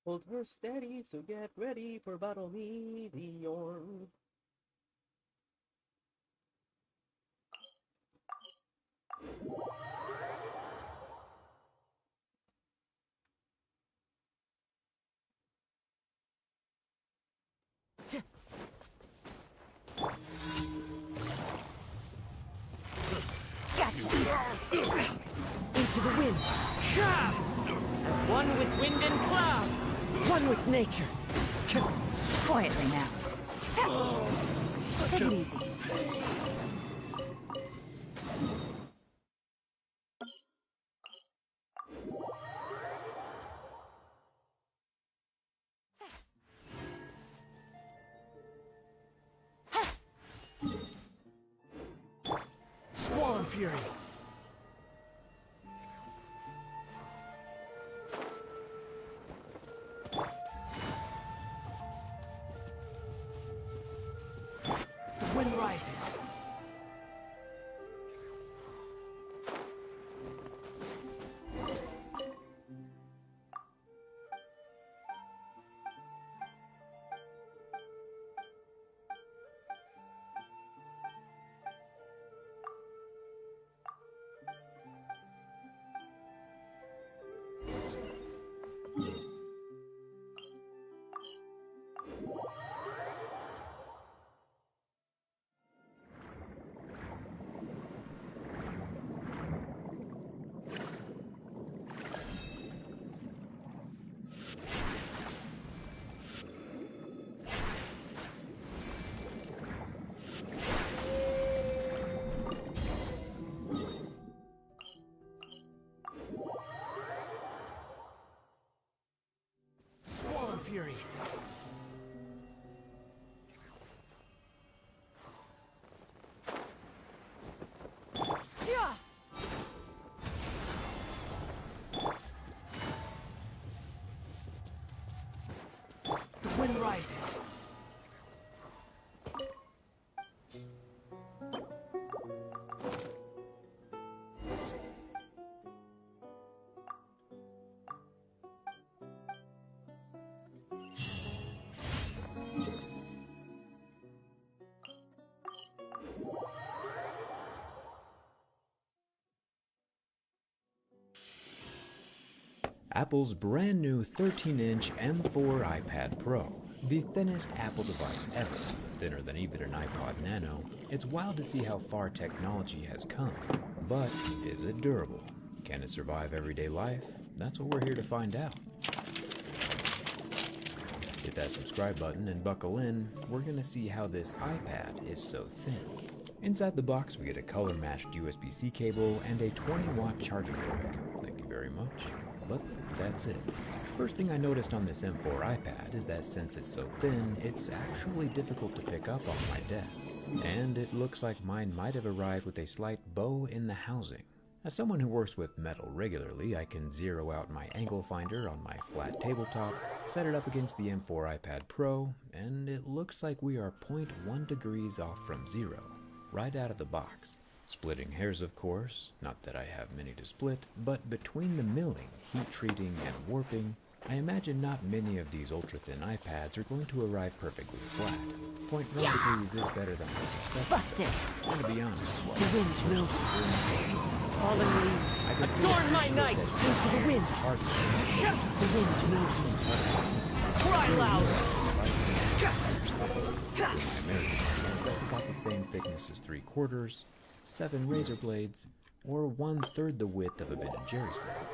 Hold her steady, so get ready for battle meteor. Gotcha! Into the wind! As one with wind and cloud! One with nature! Quietly now. Take it easy. Swarm Fury! The wind rises. Swarm Fury! The wind rises. Apple's brand new 13-inch M4 iPad Pro, the thinnest Apple device ever, thinner than even an iPod Nano. It's wild to see how far technology has come. But is it durable? Can it survive everyday life? That's what we're here to find out. Hit that subscribe button and buckle in. We're gonna see how this iPad is so thin. Inside the box we get a color-matched USB-C cable and a 20-watt charging brick. Thank you very much. But that's it. First thing I noticed on this M4 iPad is that since it's so thin, it's actually difficult to pick up on my desk. And it looks like mine might have arrived with a slight bow in the housing. As someone who works with metal regularly, I can zero out my angle finder on my flat tabletop, set it up against the M4 iPad Pro, and it looks like we are 0.1 degrees off from zero, right out of the box. Splitting hairs, of course, not that I have many to split, but between the milling, heat treating, and warping, I imagine not many of these ultra-thin iPads are going to arrive perfectly flat. 0.1 degrees is better than I expected. Busted! I'm gonna be honest. The wind knows me. Fallen leaves. Adorn my night! Into the wind. The wind knows me. Cry loud! That's about the same thickness as 3/4, 7 razor blades, or 1/3 the width of a Ben & Jerry's leg.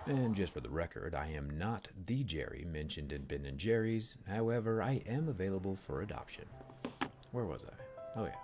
And just for the record, I am not the Jerry mentioned in Ben & Jerry's, however, I am available for adoption. Where was I? Oh yeah.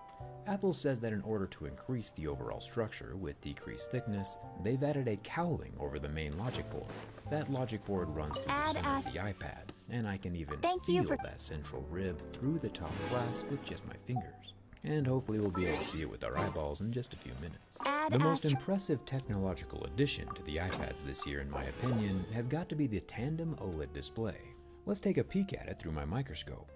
Apple says that in order to increase the overall structure with decreased thickness, they've added a cowling over the main logic board. That logic board runs through the center of the iPad, and I can even feel that central rib through the top glass with just my fingers. And hopefully we'll be able to see it with our eyeballs in just a few minutes. The most impressive technological addition to the iPads this year, in my opinion, has got to be the tandem OLED display. Let's take a peek at it through my microscope.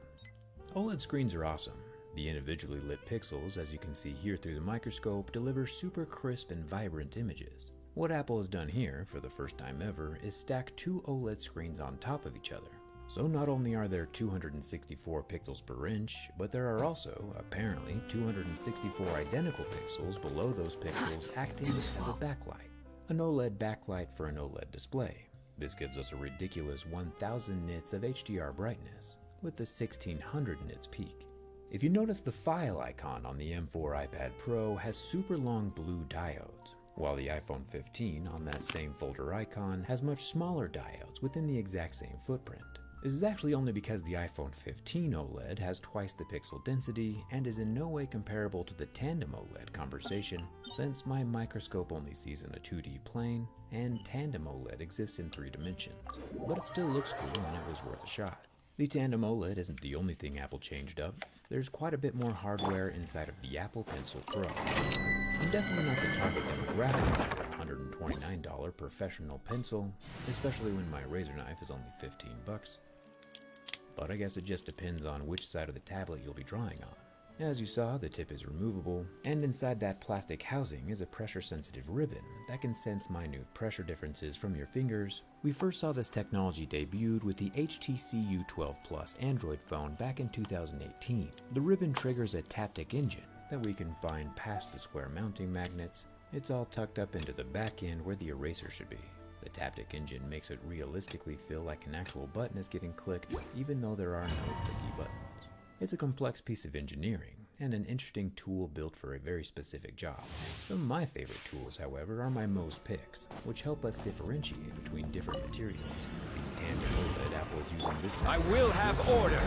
OLED screens are awesome. The individually lit pixels, as you can see here through the microscope, deliver super crisp and vibrant images. What Apple has done here, for the first time ever, is stack two OLED screens on top of each other. So not only are there 264 pixels per inch, but there are also, apparently, 264 identical pixels below those pixels acting as a backlight. An OLED backlight for an OLED display. This gives us a ridiculous 1000 nits of HDR brightness, with the 1600 nits peak. If you notice, the file icon on the M4 iPad Pro has super long blue diodes, while the iPhone 15 on that same folder icon has much smaller diodes within the exact same footprint. This is actually only because the iPhone 15 OLED has twice the pixel density and is in no way comparable to the tandem OLED conversation, since my microscope only sees in a 2D plane, and tandem OLED exists in 3 dimensions. But it still looks cool and it was worth a shot. The tandem OLED isn't the only thing Apple changed up. There's quite a bit more hardware inside of the Apple Pencil Pro. I'm definitely not the target demographic for a $129 professional pencil, especially when my razor knife is only $15. But I guess it just depends on which side of the tablet you'll be drawing on. As you saw, the tip is removable, and inside that plastic housing is a pressure-sensitive ribbon that can sense minute pressure differences from your fingers. We first saw this technology debuted with the HTC U12 Plus Android phone back in 2018. The ribbon triggers a taptic engine that we can find past the square mounting magnets. It's all tucked up into the back end where the eraser should be. The taptic engine makes it realistically feel like an actual button is getting clicked, even though there are no clicky buttons. It's a complex piece of engineering, and an interesting tool built for a very specific job. Some of my favorite tools, however, are my Mohs picks, which help us differentiate between different materials. The tandem OLED Apple is using this time. I will have order!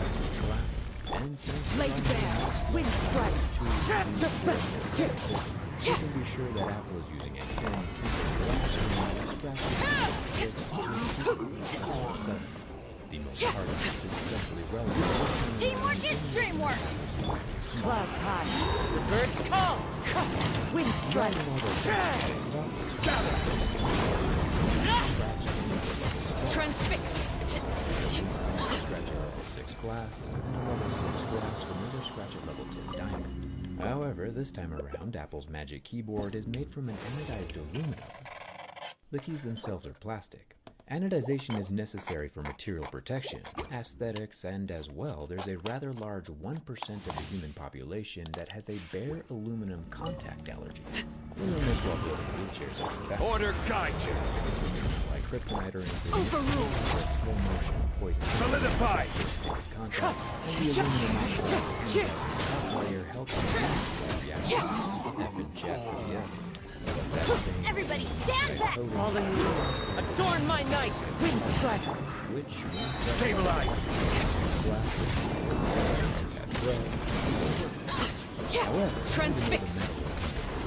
Glass, and since Lay bare, wind strike. you can be sure that Apple is using a thin tinted glass screen. The most hard of this is especially relevant. Teamwork is dreamwork. Clouds high, the birds call! Wind strike. Transfixed. Scratch at level 6 glass, and a level 6 glass for another scratch at level 10 diamond. However, this time around, Apple's Magic Keyboard is made from an anodized aluminum. The keys themselves are plastic. Anodization is necessary for material protection, aesthetics, and as well, there's a rather large 1% of the human population that has a bare aluminum contact allergy. We learn this while building wheelchairs out the back. Order GACHA! Like kryptonite or anything. Overruled. Slow motion, poison. Solidify! Contact, and the aluminum oxide. Top layer helps the action. F and jet for the other. Everybody stand back. Fallen leaves, adorn my night! Wind strike. Which Stabilize! However, Transfixed.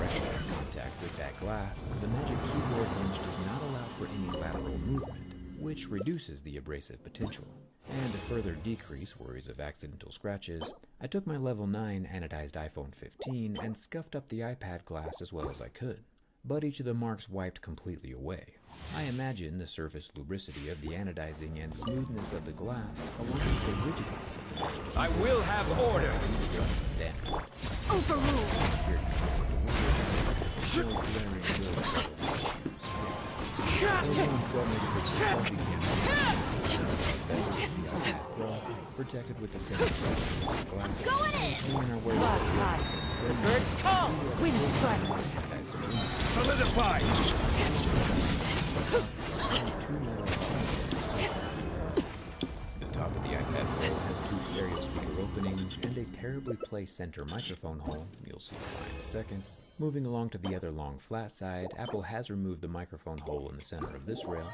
direct contact with that glass, the Magic Keyboard hinge does not allow for any lateral movement, which reduces the abrasive potential. And to further decrease worries of accidental scratches, I took my level 9 anodized iPhone 15 and scuffed up the iPad glass as well as I could. But each of the marks wiped completely away. I imagine the surface lubricity of the anodizing and smoothness of the glass, along with the rigidness of the Magic I will have order! Protected with the same glass. Going in. Clouds high, the birds call! Wind strike. Solidify! The top of the iPad Pro has 2 stereo speaker openings and a terribly placed center microphone hole. You'll see why in a second. Moving along to the other long flat side, Apple has removed the microphone hole in the center of this rail.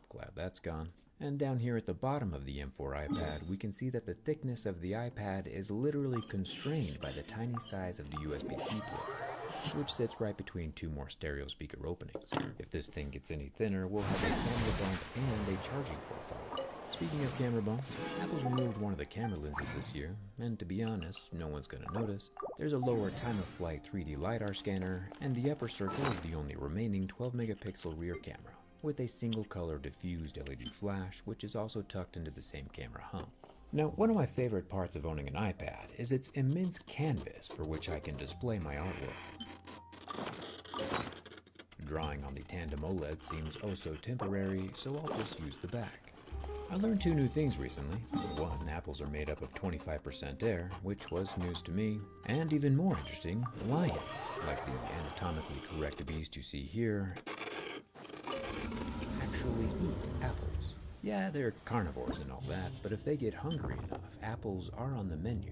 Glad that's gone. And down here at the bottom of the M4 iPad, we can see that the thickness of the iPad is literally constrained by the tiny size of the USB-C port, which sits right between 2 more stereo speaker openings. If this thing gets any thinner, we'll have a camera bump and a charging profile. Speaking of camera bumps, Apple's removed one of the camera lenses this year, and to be honest, no one's gonna notice. There's a lower time-of-flight 3D LiDAR scanner, and the upper circle is the only remaining 12-megapixel rear camera, with a single-color diffused LED flash, which is also tucked into the same camera hump. Now, one of my favorite parts of owning an iPad is its immense canvas for which I can display my artwork. Drawing on the tandem OLED seems oh so temporary, so I'll just use the back. I learned 2 new things recently. One, apples are made up of 25% air, which was news to me. And even more interesting, lions, like the anatomically correct beast you see here, actually eat apples. Yeah, they're carnivores and all that, but if they get hungry enough, apples are on the menu.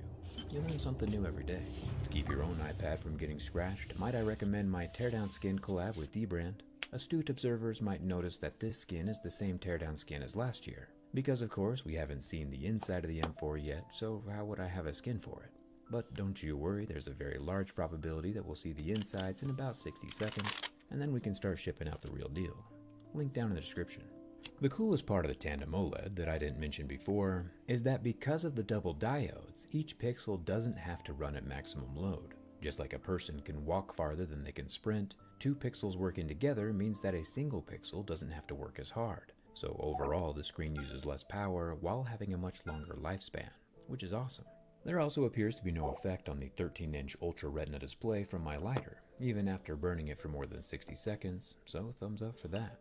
You learn something new every day. To keep your own iPad from getting scratched, might I recommend my Teardown Skin collab with D-Brand. Astute observers might notice that this skin is the same teardown skin as last year. Because of course we haven't seen the inside of the M4 yet, so how would I have a skin for it? But don't you worry, there's a very large probability that we'll see the insides in about 60 seconds, and then we can start shipping out the real deal. Link down in the description. The coolest part of the tandem OLED that I didn't mention before is that because of the double diodes, each pixel doesn't have to run at maximum load. Just like a person can walk farther than they can sprint, 2 pixels working together means that a single pixel doesn't have to work as hard. So overall, the screen uses less power while having a much longer lifespan, which is awesome. There also appears to be no effect on the 13-inch Ultra Retina display from my lighter, even after burning it for more than 60 seconds, so thumbs up for that.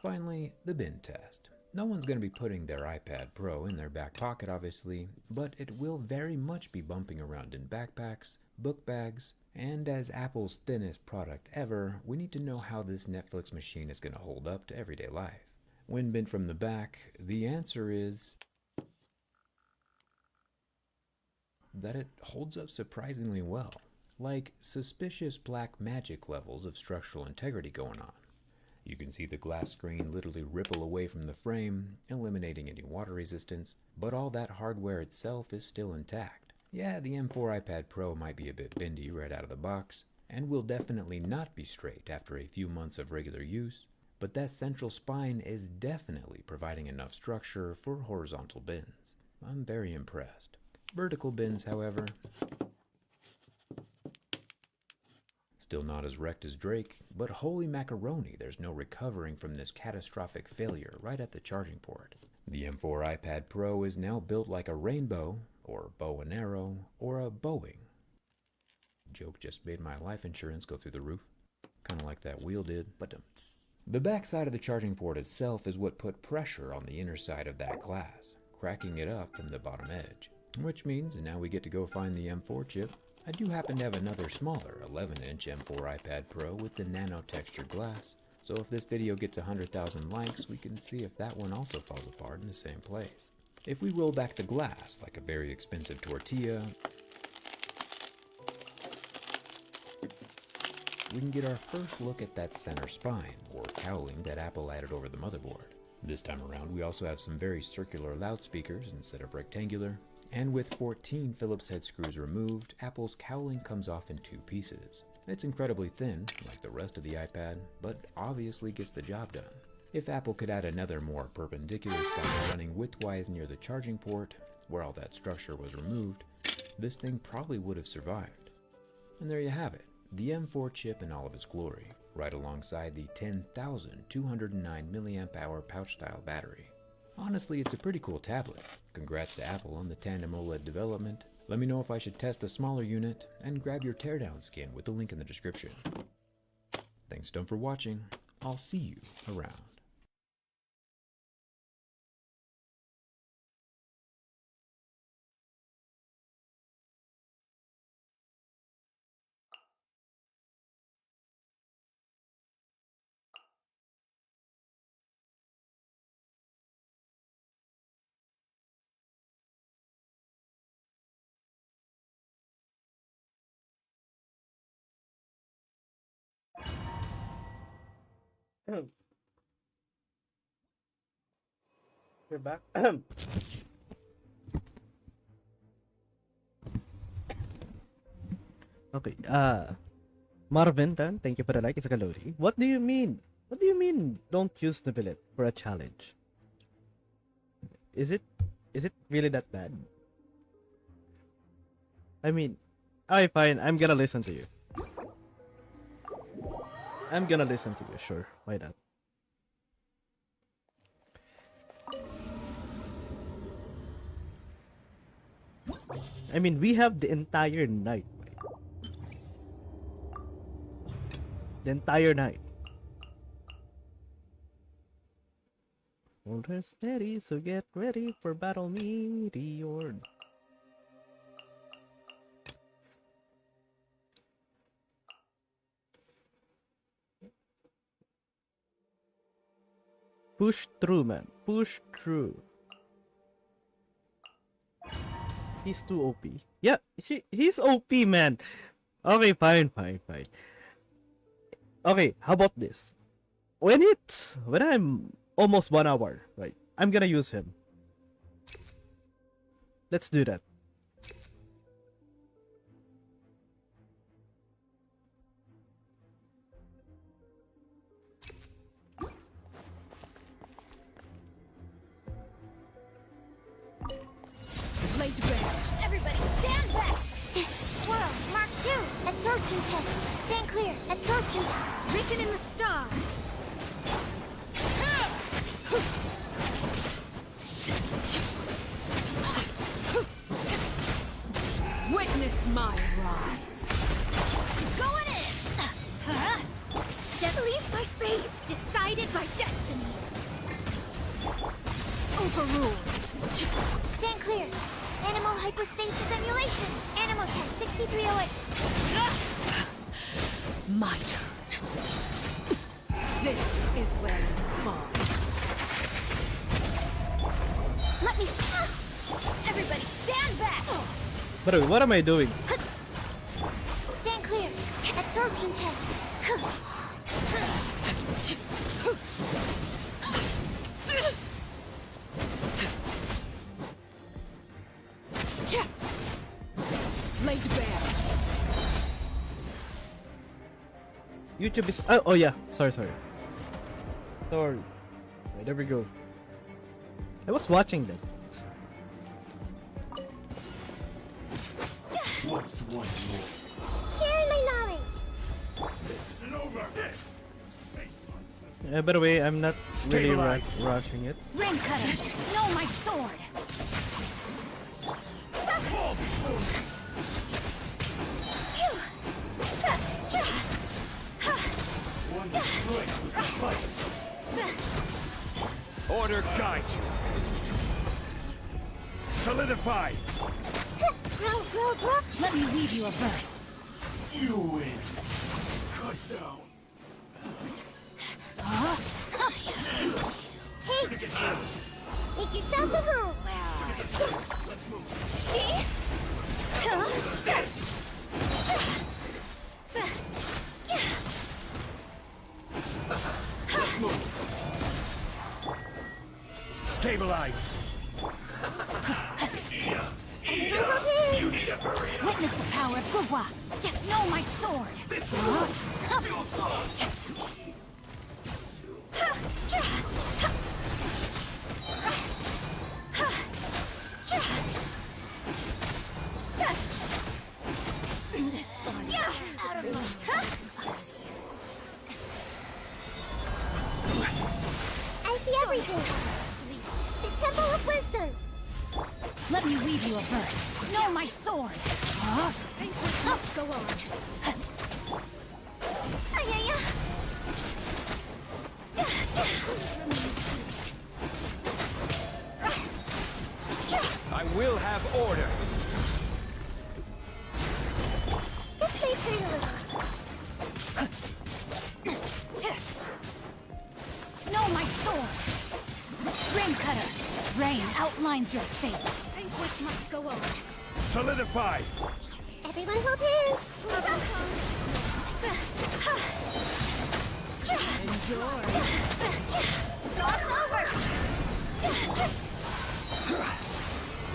Finally, the bin test. No one's going to be putting their iPad Pro in their back pocket, obviously, but it will very much be bumping around in backpacks, book bags, and as Apple's thinnest product ever, we need to know how this Netflix machine is going to hold up to everyday life. When bent from the back, the answer is that it holds up surprisingly well, like suspicious black magic levels of structural integrity going on. You can see the glass screen literally ripple away from the frame, eliminating any water resistance, but all that hardware itself is still intact. Yeah, the M4 iPad Pro might be a bit bendy right out of the box, and will definitely not be straight after a few months of regular use, but that central spine is definitely providing enough structure for horizontal bins. I'm very impressed. Vertical bins, however, still not as wrecked as Drake, but holy macaroni, there's no recovering from this catastrophic failure right at the charging port. The M4 iPad Pro is now built like a rainbow, or bow and arrow, or a Boeing. Joke just made my life insurance go through the roof. Kinda like that wheel did, but the back side of the charging port itself is what put pressure on the inner side of that glass, cracking it up from the bottom edge. Which means now we get to go find the M4 chip. I do happen to have another smaller 11-inch M4 iPad Pro with the nano textured glass, so if this video gets 100,000 likes, we can see if that one also falls apart in the same place. If we roll back the glass like a very expensive tortilla, we can get our first look at that center spine, or cowling, that Apple added over the motherboard. This time around, we also have some very circular loudspeakers instead of rectangular, and with 14 Phillips head screws removed, Apple's cowling comes off in 2 pieces. It's incredibly thin, like the rest of the iPad, but obviously gets the job done. If Apple could add another more perpendicular spine running widthwise near the charging port, where all that structure was removed, this thing probably would have survived. And there you have it. The M4 chip in all of its glory, right alongside the 10,209 mAh pouch-style battery. Honestly, it's a pretty cool tablet. Congrats to Apple on the tandem OLED development. Let me know if I should test the smaller unit, and grab your teardown skin with the link in the description. Thanks Dumb for watching. I'll see you around. We're back. Okay, Marvin, Dan, thank you for the like. It's Kalori. What do you mean? What do you mean don't use the billet for a challenge? Is it really that bad? I mean, alright, fine, I'm gonna listen to you. I'm gonna listen to you, sure. Why not? I mean, we have the entire night. The entire night. Hold her steady, so get ready for battle meteor. Push through, man. Push through. He's too OP. Yeah, he's OP, man. Okay, fine. Okay, how about this? When I'm almost 1 hour, right? I'm gonna use him. Let's do that. Blade bear. Everybody stand back! Squirrel, Mark 2, absorption test. Stand clear, absorption. Written in the stars. Witness my rise. Going in! Leave by space, decided by destiny. Overruled. Stand clear. Animal hypostasis emulation. Animal test 6308. My turn. This is where you fall. Let me see. Everybody stand back! But what am I doing? Stand clear. Absorption test. Blade bear. YouTube is... Oh yeah. Sorry. Sorry. Right, there we go. I was watching that. What's one more? Sharing my knowledge. By the way, I'm not really Stabilize. rushing it. Ring cutter. Know my sword. One destroyed will suffice. Order guide you. Solidify. Grow. Let me weave you a verse. You win. Cut down. Hey! Make yourselves at home. Stabilize. Witness the power of Gugwa. Yes, know my sword. I see everything. The Temple of Wisdom. Let me weave you a verse. Know my sword. Banquet must go on. I will have order. This may turn a little. Know my sword. Ring cutter. Rain outlines your fate. Banquet must go on. Solidify. Everyone hold hands. Start over.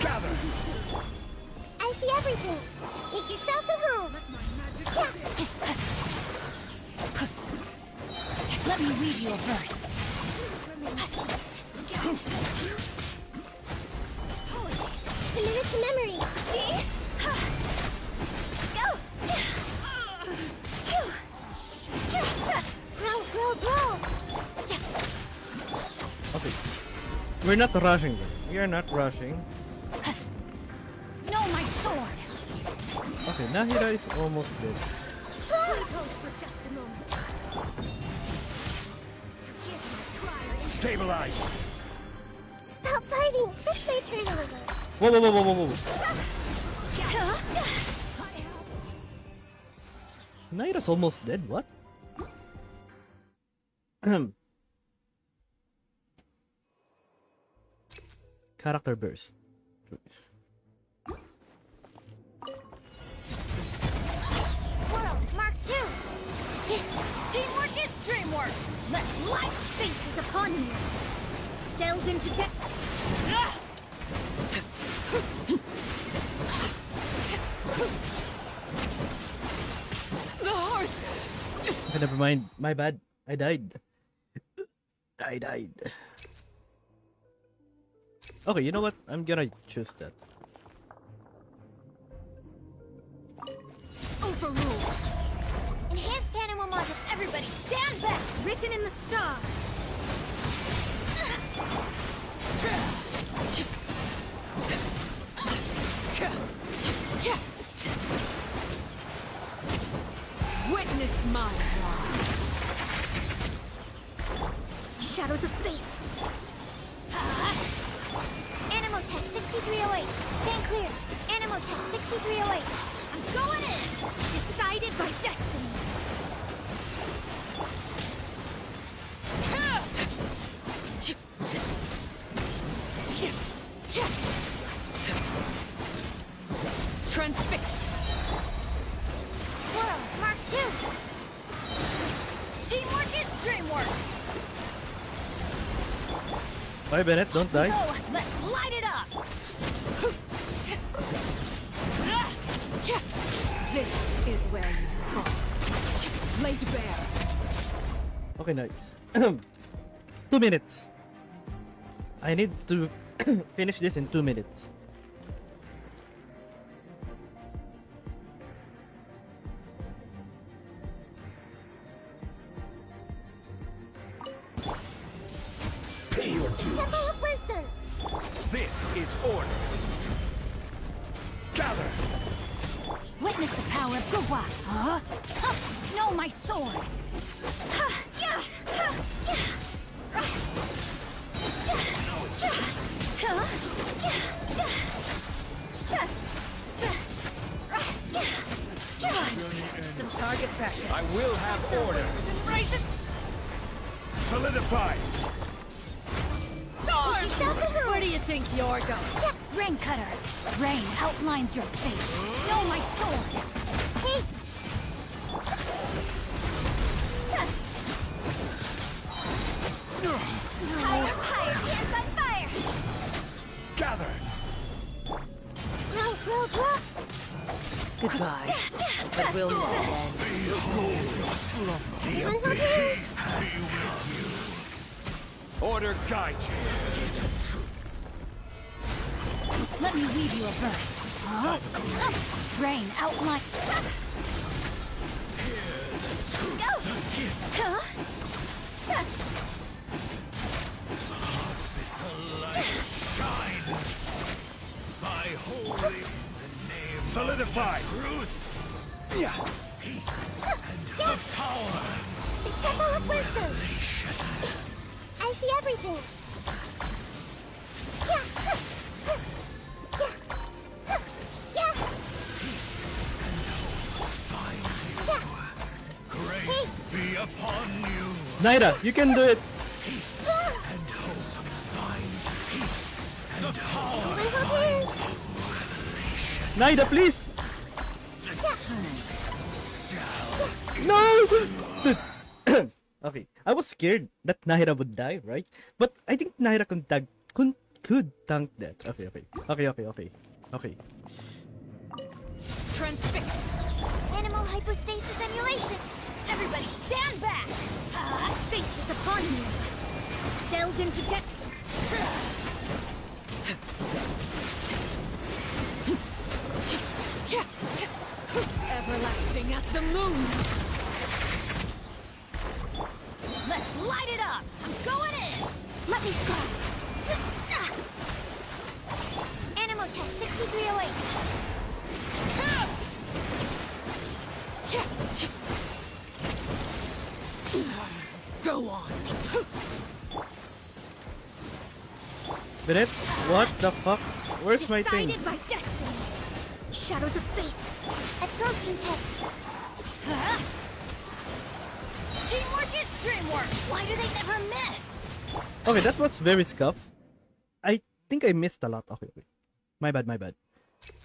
Gather. I see everything. Make yourselves at home. Let me weave you a verse. Committed to memory. Go. Grow. Okay. We're not rushing them. We are not rushing. Know my sword. Okay, Nahira is almost dead. Please hold for just a moment. Stabilize. Stop fighting! This may hurt a little. Whoa, whoa, whoa, whoa, whoa, whoa. Naira's almost dead. What? Character burst. Swirl, Mark 2! Teamwork is dreamwork! Let light faces upon you! Delve into depth. The heart! Okay, never mind. My bad. I died. I died. Okay, you know what? I'm gonna choose that. Overruled. Enhanced animal module. Everybody stand back! Written in the stars. Witness my lies. Shadows of fate. Animal test 6308. Stand clear. Animal test 6308. I'm going in. Decided by destiny. Transfixed. Swirl, Mark 2. Teamwork is dreamwork. Bye, Bennett. Don't die. Go, let's light it up. This is where you fall. Laid bare. Okay, nice. 2 minutes. I need to finish this in 2 minutes. Pay your dues. Temple of Wisdom. This is order. Gather. Witness the power of Gawa. Huh? Know my sword. Some target practice. I will have order. Solidify. Where do you think you're going? Rain cutter. Rain outlines your fate. Know my sword. Hey, higher, higher. Hands on fire. Gather. Roll. Goodbye. But we'll meet again. Order guide you. Let me weave you a verse. Huh? Rain outline. Solidify. The Temple of Wisdom. I see everything. Grace be upon you. Naira, you can do it. Naira, please. No. Okay, I was scared that Naira would die, right? But I think Naira could tank that. Okay. Transfixed. Animal hypostasis emulation. Everybody stand back. Fate is upon you. Delve into depth. Everlasting as the moon. Let's light it up. I'm going in. Let me score. Animal test 6308. Go on. Minute? What the fuck? Where's my thing? Decided by destiny. Shadows of fate. Absorption test. Huh? Teamwork is dreamwork. Why do they never miss? Okay, that was very scuff. I think I missed a lot. Okay, okay. My bad, my bad.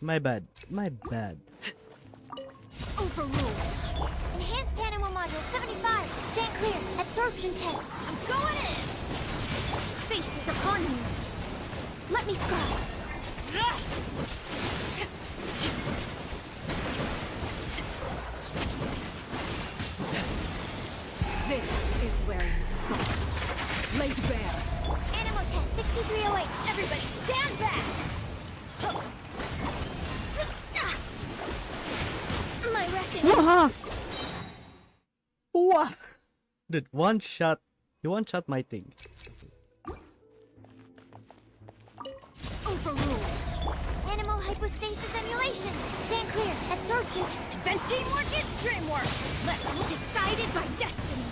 My bad. My bad. Overruled. Enhanced animal module 75. Stand clear. Absorption test. I'm going in. Fate is upon you. Let me scry. This is where you fall. Laid bare. Animal test 6308. Everybody stand back. My reckoning. Waha! What? Dude, one shot. You one shot my thing. Overruled. Animal hypostasis emulation. Stand clear. Absorption. Then teamwork is dreamwork. Let's decided by destiny.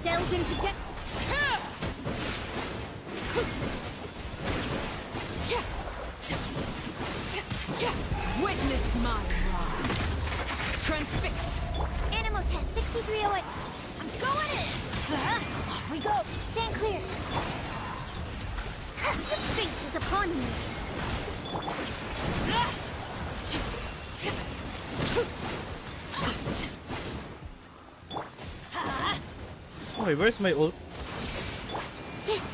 Delve into Witness my rise. Transfixed. Animal test 6308. I'm going in. Off we go. Stand clear. Fate is upon you. Okay, where's my ult?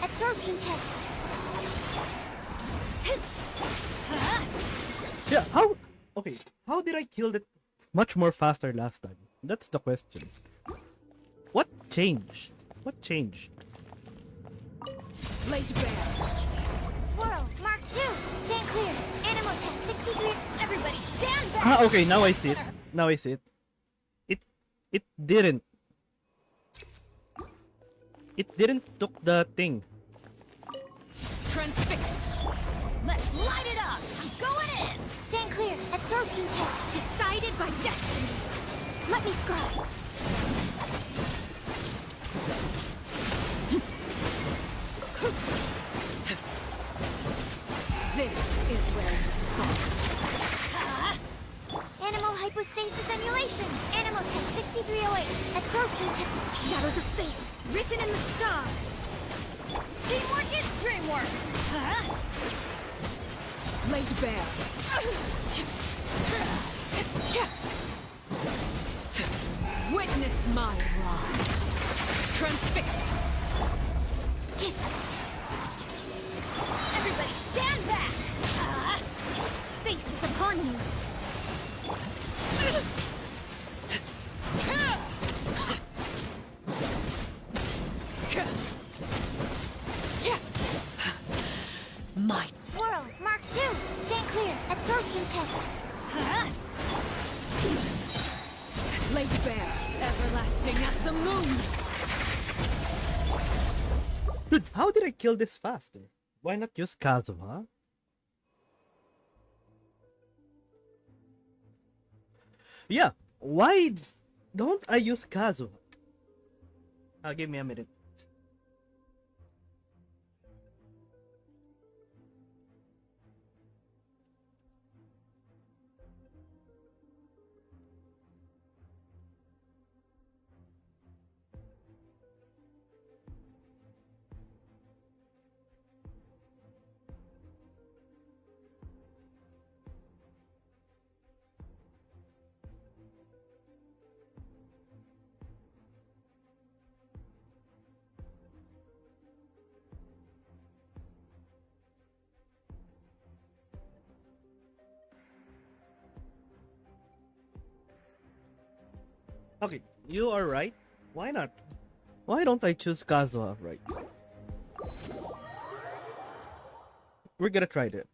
Absorption test. Yeah, how? Okay, how did I kill that much more faster last time? That's the question. What changed? What changed? Laid bare. Swirl. Mark 2. Stand clear. Animal test 63. Everybody stand back. Ah, okay, now I see it. Now I see it. It didn't. It didn't took the thing. Transfixed. Let's light it up. I'm going in. Stand clear. Absorption test. Decided by destiny. Let me scry. This is where you fall. Animal hypostasis emulation. Animal test 6308. Absorption test. Shadows of fate. Written in the stars. Teamwork is dreamwork. Laid bare. Witness my rise. Transfixed. Everybody stand back. Fate is upon you. Might. Swirl. Mark 2. Stand clear. Absorption test. Laid bare. Everlasting as the moon. Dude, how did I kill this faster? Why not use Kazu, huh? Yeah, why don't I use Kazu? Give me a minute. Okay, you are right. Why not? Why don't I choose Kazuha right? We're gonna try that.